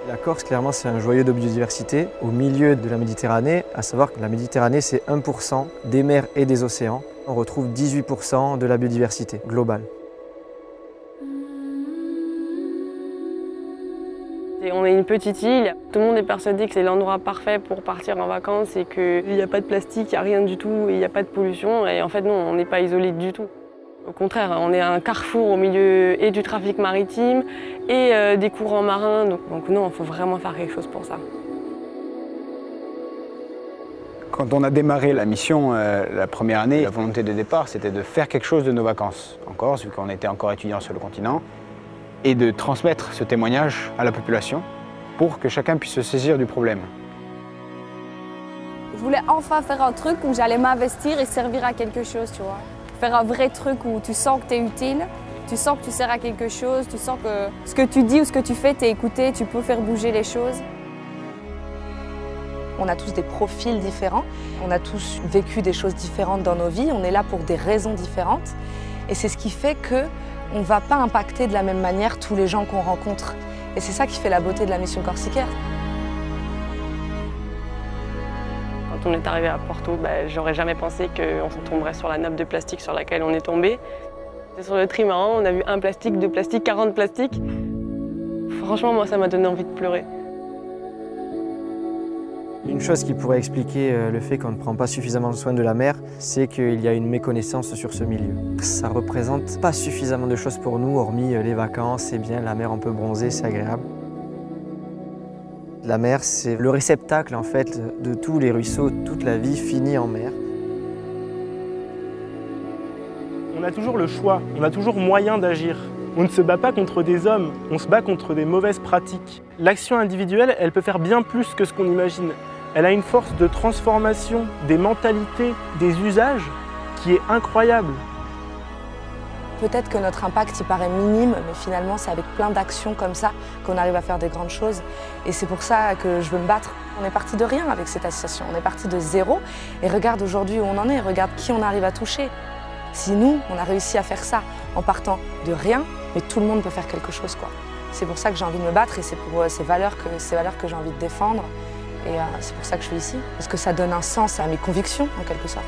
La Corse, clairement, c'est un joyau de biodiversité au milieu de la Méditerranée, à savoir que la Méditerranée, c'est 1% des mers et des océans. On retrouve 18% de la biodiversité globale. On est une petite île, tout le monde est persuadé que c'est l'endroit parfait pour partir en vacances et qu'il n'y a pas de plastique, il n'y a rien du tout et il n'y a pas de pollution. Et en fait non, on n'est pas isolé du tout. Au contraire, on est un carrefour au milieu et du trafic maritime et des courants marins. Donc non, il faut vraiment faire quelque chose pour ça. Quand on a démarré la mission la première année, la volonté de départ, c'était de faire quelque chose de nos vacances en Corse, vu qu'on était encore étudiants sur le continent, et de transmettre ce témoignage à la population pour que chacun puisse se saisir du problème. Je voulais enfin faire un truc où j'allais m'investir et servir à quelque chose, tu vois. Faire un vrai truc où tu sens que tu es utile, tu sens que tu sers à quelque chose, tu sens que ce que tu dis ou ce que tu fais, tu es écouté, tu peux faire bouger les choses. On a tous des profils différents, on a tous vécu des choses différentes dans nos vies, on est là pour des raisons différentes. Et c'est ce qui fait qu'on ne va pas impacter de la même manière tous les gens qu'on rencontre. Et c'est ça qui fait la beauté de la mission Corsicaire. Quand on est arrivé à Porto, j'aurais jamais pensé qu'on tomberait sur la nappe de plastique sur laquelle on est tombé. Sur le trimaran, on a vu un plastique, deux plastiques, 40 plastiques. Franchement, moi, ça m'a donné envie de pleurer. Une chose qui pourrait expliquer le fait qu'on ne prend pas suffisamment soin de la mer, c'est qu'il y a une méconnaissance sur ce milieu. Ça ne représente pas suffisamment de choses pour nous, hormis les vacances, c'est bien, la mer on peut bronzer, c'est agréable. La mer, c'est le réceptacle en fait de tous les ruisseaux, toute la vie finit en mer. On a toujours le choix, on a toujours moyen d'agir. On ne se bat pas contre des hommes, on se bat contre des mauvaises pratiques. L'action individuelle, elle peut faire bien plus que ce qu'on imagine. Elle a une force de transformation des mentalités, des usages qui est incroyable. Peut-être que notre impact il paraît minime, mais finalement c'est avec plein d'actions comme ça qu'on arrive à faire des grandes choses. Et c'est pour ça que je veux me battre. On est parti de rien avec cette association, on est parti de zéro. Et regarde aujourd'hui où on en est, regarde qui on arrive à toucher. Si nous, on a réussi à faire ça en partant de rien, mais tout le monde peut faire quelque chose, quoi. C'est pour ça que j'ai envie de me battre et c'est pour ces valeurs que j'ai envie de défendre. Et c'est pour ça que je suis ici, parce que ça donne un sens à mes convictions, en quelque sorte.